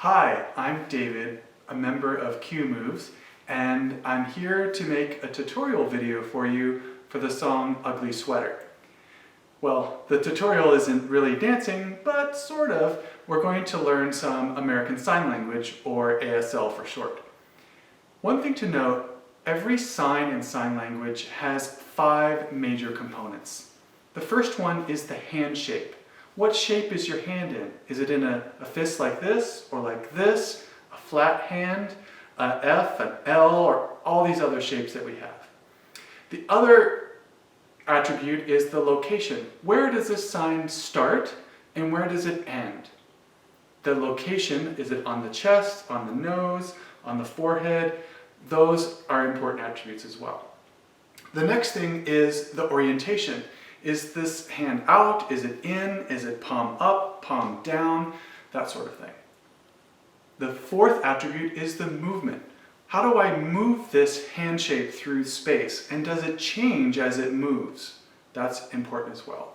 Hi, I'm David, a member of Q Moves, and I'm here to make a tutorial video for you for the song Ugly Sweater. Well, the tutorial isn't really dancing, but sort of. We're going to learn some American Sign Language, or ASL for short. One thing to note, every sign in sign language has 5 major components. The first one is the hand shape. What shape is your hand in? Is it in a fist like this, or like this, a flat hand, an F, an L, or all these other shapes that we have? The other attribute is the location. Where does this sign start and where does it end? The location, is it on the chest, on the nose, on the forehead? Those are important attributes as well. The next thing is the orientation. Is this hand out? Is it in? Is it palm up, palm down? That sort of thing. The fourth attribute is the movement. How do I move this hand shape through space? And does it change as it moves? That's important as well.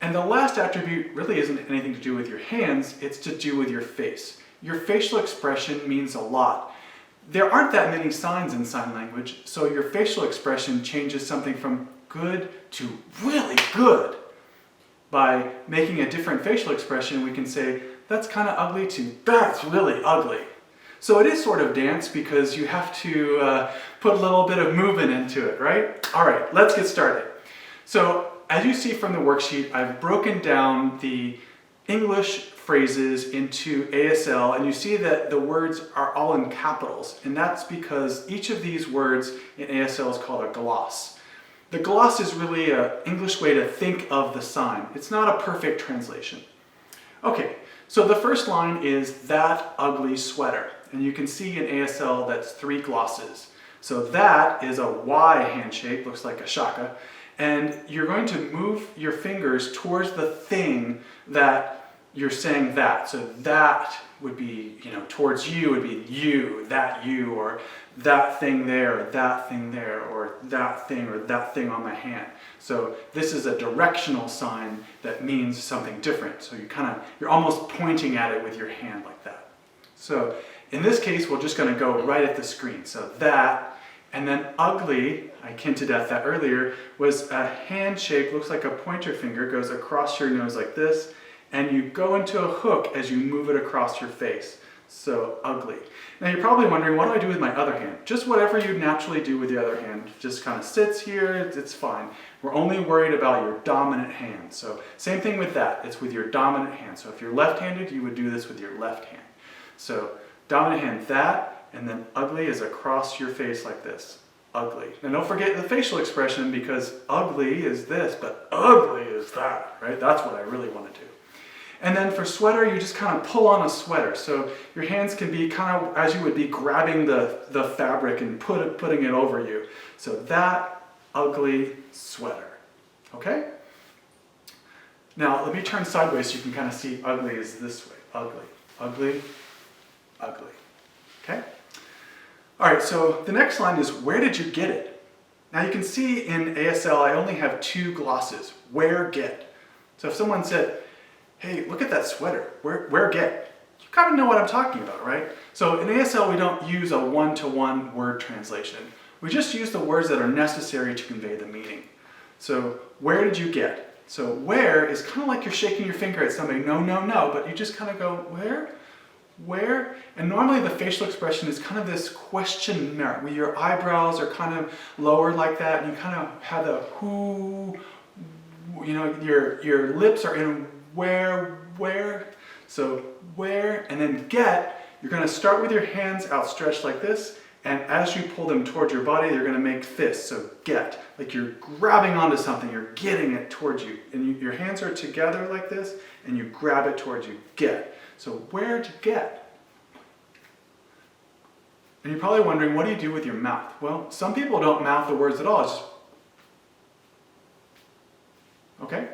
And the last attribute really isn't anything to do with your hands, it's to do with your face. Your facial expression means a lot. There aren't that many signs in sign language, so your facial expression changes something from good to really good. By making a different facial expression, we can say, that's kind of ugly to that's really ugly. So it is sort of dance because you have to put a little bit of movement into it, right? All right, let's get started. So as you see from the worksheet, I've broken down the English phrases into ASL, and you see that the words are all in capitals, and that's because each of these words in ASL is called a gloss. The gloss is really an English way to think of the sign. It's not a perfect translation. Okay, so the first line is that ugly sweater. And you can see in ASL that's 3 glosses. So that is a Y hand shape, looks like a shaka. And you're going to move your fingers towards the thing that you're saying that. So that would be, towards you would be you, or that thing there, or that thing there, or that thing on my hand. So this is a directional sign that means something different. So you're almost pointing at it with your hand like that. So in this case, we're just going to go right at the screen. So that, and then ugly, I hinted at that earlier, was a hand shape, looks like a pointer finger, goes across your nose like this, and you go into a hook as you move it across your face. So ugly. Now you're probably wondering, what do I do with my other hand? Just whatever you naturally do with the other hand. Just kind of sits here, it's fine. We're only worried about your dominant hand. So same thing with that, it's with your dominant hand. So if you're left-handed, you would do this with your left hand. So dominant hand, that, and then ugly is across your face like this. Ugly. Now don't forget the facial expression, because ugly is this, but ugly is that, right? That's what I really want to do. And then for sweater, you just kind of pull on a sweater. So your hands can be kind of as you would be grabbing the fabric and putting it over you. So that ugly sweater. Okay? Now let me turn sideways so you can kind of see ugly is this way. Ugly, ugly, ugly. Okay? All right, so the next line is, where did you get it? Now you can see in ASL I only have 2 glosses, where, get. So if someone said, hey, look at that sweater, where, get? You kind of know what I'm talking about, right? So in ASL we don't use a one-to-one word translation. We just use the words that are necessary to convey the meaning. So where did you get? So where is kind of like you're shaking your finger at somebody, no, no, no, but you just kind of go, where? Where? And normally the facial expression is kind of this question mark, where your eyebrows are kind of lowered like that, and you kind of have the who, your lips are in where. So where, and then get, you're going to start with your hands outstretched like this, and as you pull them towards your body, they're going to make fists. So get, like you're grabbing onto something, you're getting it towards you. And your hands are together like this, and you grab it towards you, get. So where to get? And you're probably wondering, what do you do with your mouth? Well, some people don't mouth the words at all. It's just, okay?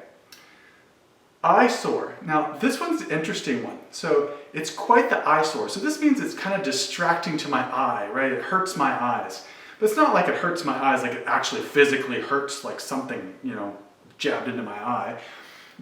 Eyesore. Now this one's an interesting one. So it's quite the eyesore. So this means it's kind of distracting to my eye, right? It hurts my eyes. But it's not like it hurts my eyes like it actually physically hurts, like something, jabbed into my eye.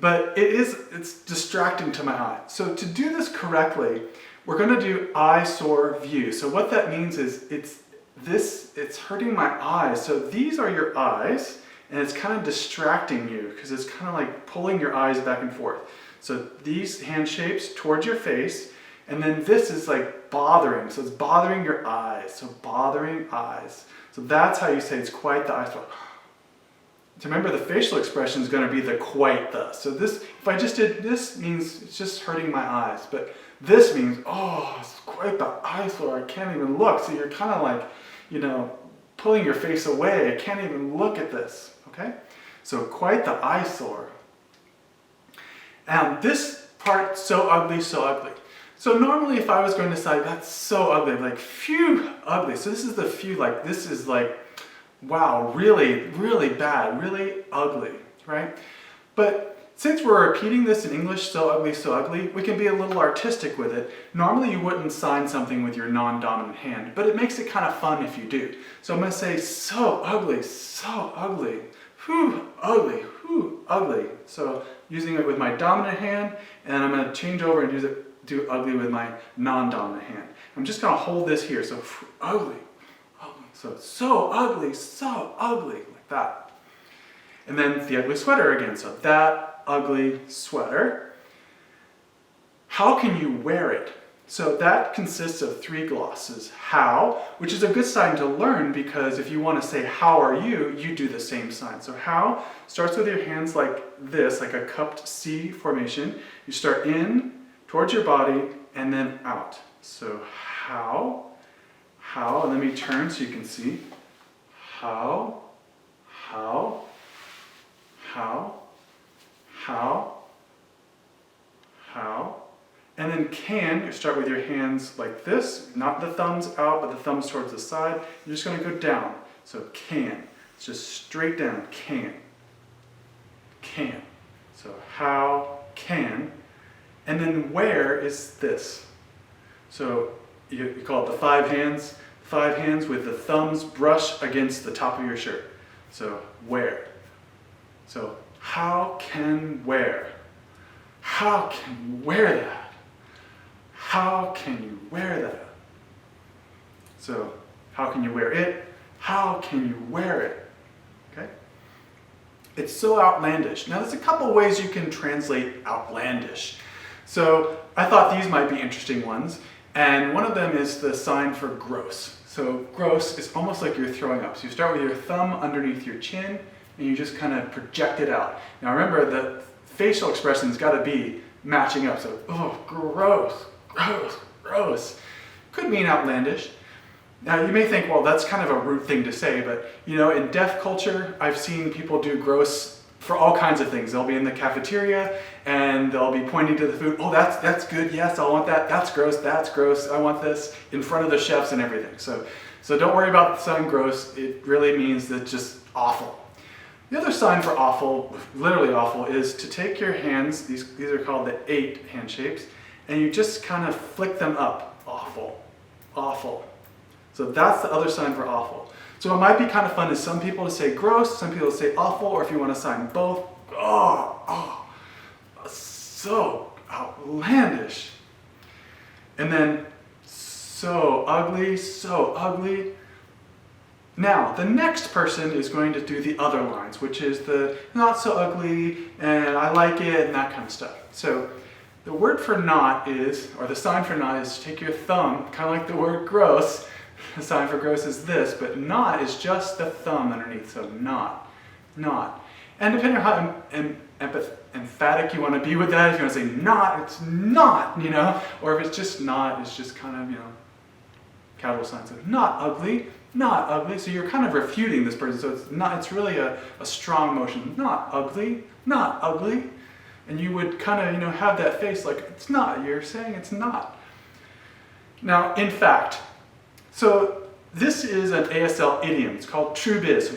but it's distracting to my eye. So to do this correctly, we're going to do eyesore view. So what that means is it's hurting my eyes. So these are your eyes, and it's kind of distracting you because it's kind of like pulling your eyes back and forth. So these hand shapes towards your face, and then this is like bothering. So it's bothering your eyes. So bothering eyes. So that's how you say it's quite the eyesore. To remember, the facial expression is going to be the quite the. So this, if I just did this, means it's just hurting my eyes. But this means, oh, it's quite the eyesore. I can't even look. So you're kind of like, pulling your face away. I can't even look at this. Okay? So quite the eyesore. And this part, so ugly, so ugly. So normally if I was going to say, that's so ugly, like, phew, ugly. So this is the phew, like, this is like, wow, really, really bad, really ugly, right? But since we're repeating this in English, so ugly, we can be a little artistic with it. Normally you wouldn't sign something with your non-dominant hand, but it makes it kind of fun if you do. So I'm going to say, so ugly, whew, ugly. So using it with my dominant hand, and I'm going to change over and do ugly with my non-dominant hand. I'm just going to hold this here, so ugly. So ugly, like that. And then the ugly sweater again. So that ugly sweater. How can you wear it? So that consists of 3 glosses. How, which is a good sign to learn because if you want to say how are you, you do the same sign. So how starts with your hands like this, like a cupped C formation. You start in, towards your body, and then out. So how, and let me turn so you can see. How, and then can, you start with your hands like this, not the thumbs out, but the thumbs towards the side. You're just going to go down. So can, it's just straight down, can. So how, can, and then where is this. So you call it the 5 hands with the thumbs brush against the top of your shirt. So where. So how can wear. How can you wear that? How can you wear that? So how can you wear it? How can you wear it? Okay? It's so outlandish. Now there's a couple ways you can translate outlandish. So I thought these might be interesting ones. And one of them is the sign for gross. So gross is almost like you're throwing up. So you start with your thumb underneath your chin and you just kind of project it out. Now remember, the facial expression's got to be matching up. So, oh, gross. Could mean outlandish. Now you may think, well, that's kind of a rude thing to say, but in deaf culture, I've seen people do gross for all kinds of things. They'll be in the cafeteria and they'll be pointing to the food. Oh, that's good. Yes, I want that. That's gross. I want this, in front of the chefs and everything. So don't worry about the sign gross. It really means that just awful. The other sign for awful, literally awful, is to take your hands, these are called the 8 hand shapes, and you just kind of flick them up. Awful. So that's the other sign for awful. So what might be kind of fun is some people to say gross, some people to say awful, or if you want to sign both, so outlandish. And then so ugly. Now, the next person is going to do the other lines, which is the not so ugly, and I like it, and that kind of stuff. So the word for not is, or the sign for not is to take your thumb, kind of like the word gross. The sign for gross is this, but not is just the thumb underneath, so not. And depending on how emphatic you want to be with that, if you want to say not, it's not, or if it's just not, it's just kind of, casual sign. So not ugly. So you're kind of refuting this person, so it's really a strong motion. Not ugly. And you would kind of, have that face like, it's not, you're saying it's not. Now, in fact, so this is an ASL idiom. It's called true biz. So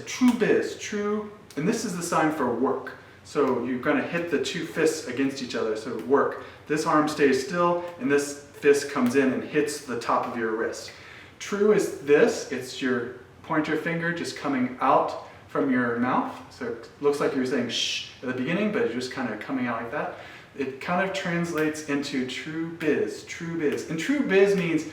true, and this is the sign for work. So you're going to hit the 2 fists against each other, so work. This arm stays still, and this fist comes in and hits the top of your wrist. True is this, it's your pointer finger just coming out from your mouth. So it looks like you're saying shh at the beginning, but it's just kind of coming out like that. It kind of translates into true biz, true biz. And true biz means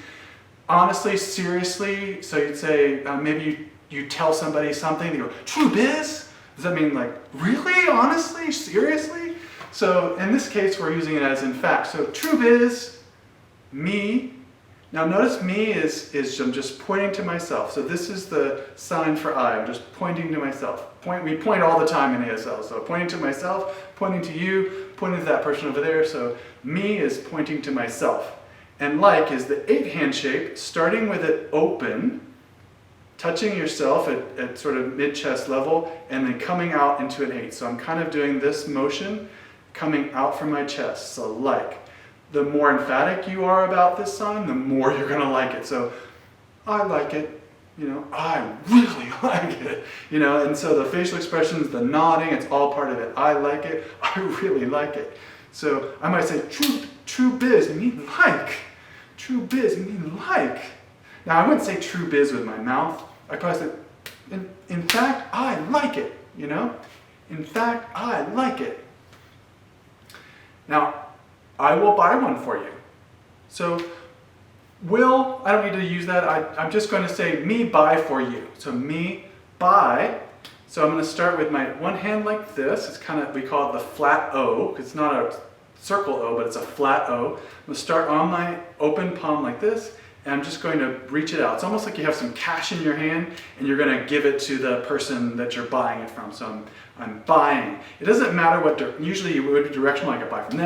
honestly, seriously. So you'd say, maybe you tell somebody something, they go, true biz? Does that mean like, really, honestly, seriously? So in this case, we're using it as in fact. So true biz, me. Now notice me is I'm just pointing to myself. So this is the sign for I. I'm just pointing to myself. We point all the time in ASL. So pointing to myself, pointing to you, pointing to that person over there. So me is pointing to myself. And like is the 8 hand shape, starting with it open, touching yourself at sort of mid-chest level, and then coming out into an 8. So I'm kind of doing this motion coming out from my chest. So like. The more emphatic you are about this sign, the more you're going to like it. So, I like it, I really like it, and so the facial expressions, the nodding, it's all part of it. I like it, I really like it. So, I might say, true biz, I mean like. True biz, I mean like. Now, I wouldn't say true biz with my mouth. I'd probably say, in fact, I like it, In fact, I like it. Now, I will buy one for you. So, I don't need to use that. I'm just going to say me buy for you. So me buy. So I'm going to start with my one hand like this. It's kind of, we call it the flat O. It's not a circle O, but it's a flat O. I'm going to start on my open palm like this, and I'm just going to reach it out. It's almost like you have some cash in your hand, and you're going to give it to the person that you're buying it from. So I'm buying. It doesn't matter what, usually you would directional, like I buy from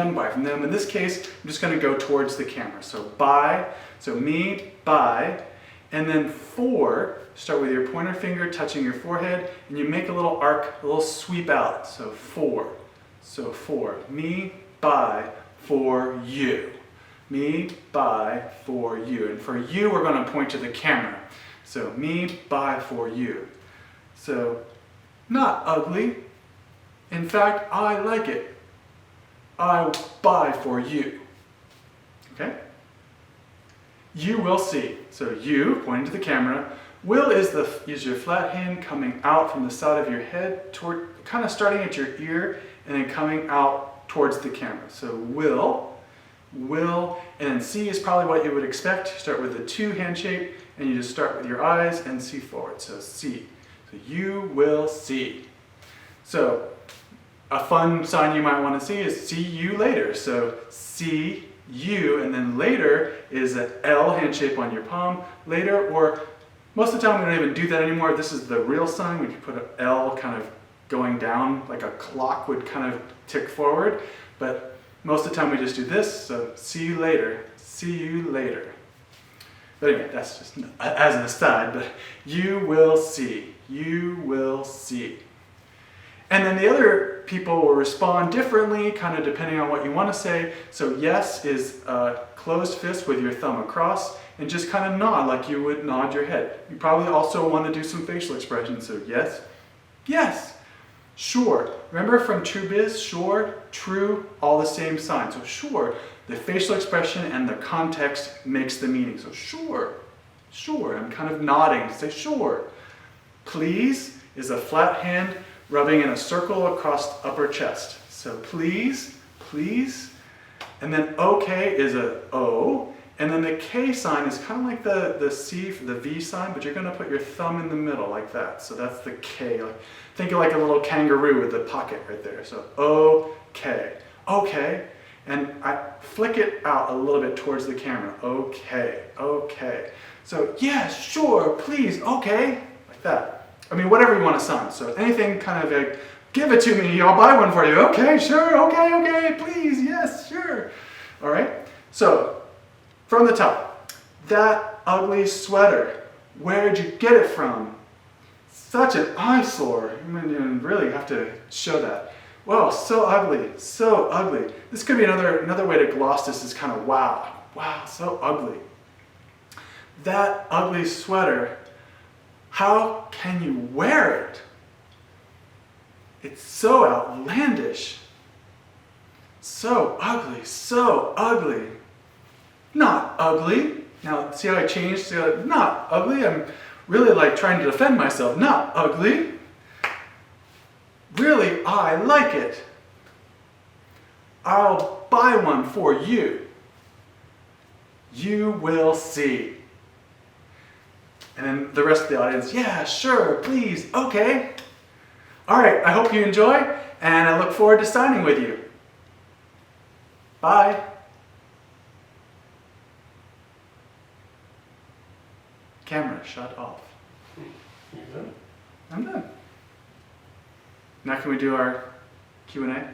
them. In this case, I'm just going to go towards the camera. So buy, so me, buy, and then for, start with your pointer finger touching your forehead, and you make a little arc, a little sweep out. So for, me, buy, for you. Me, buy, for you. And for you, we're going to point to the camera. So me, buy, for you. So, not ugly. In fact, I like it. I buy for you. Okay? You will see. So you, pointing to the camera. Will is your flat hand coming out from the side of your head, toward, kind of starting at your ear, and then coming out towards the camera. So will, and then C is probably what you would expect. You start with the 2 hand shape, and you just start with your eyes and see forward. So C. So you will see. So a fun sign you might want to see is see you later. So see you, and then later is an L hand shape on your palm. Later, or most of the time we don't even do that anymore. This is the real sign. We can put an L kind of going down, like a clock would kind of tick forward. But most of the time we just do this. So see you later. See you later. But anyway, that's just as an aside. But you will see. You will see. And then the other people will respond differently, kind of depending on what you want to say. So yes is closed fist with your thumb across, and just kind of nod like you would nod your head. You probably also want to do some facial expressions. So yes, yes, sure. Remember from true biz, sure, true, all the same sign. So sure, the facial expression and the context makes the meaning. So sure, sure. I'm kind of nodding to say sure. Please is a flat hand rubbing in a circle across upper chest. So please, please. And then okay is a O. And then the K sign is kind of like the C for the V sign, but you're going to put your thumb in the middle like that. So that's the K. Think of like a little kangaroo with the pocket right there. So okay, okay. And I flick it out a little bit towards the camera. Okay, okay. So yeah, sure, please, okay. Like that. I mean, whatever you want to sign. So anything kind of like, give it to me, I'll buy one for you. Okay, sure, okay, please, yes, sure. All right, so from the top, that ugly sweater, where'd you get it from? Such an eyesore. You really have to show that. Whoa, so ugly, so ugly. This could be another way to gloss this is kind of wow, wow, so ugly. That ugly sweater, how can you wear it? It's so outlandish. So ugly, so ugly. Not ugly. Now, see how I changed? See how, not ugly. I'm really like trying to defend myself. Not ugly. Really, I like it. I'll buy one for you. You will see. And then the rest of the audience, yeah, sure, please, okay. All right, I hope you enjoy, and I look forward to signing with you. Bye. Camera, shut off. You done? I'm done. Now can we do our Q&A?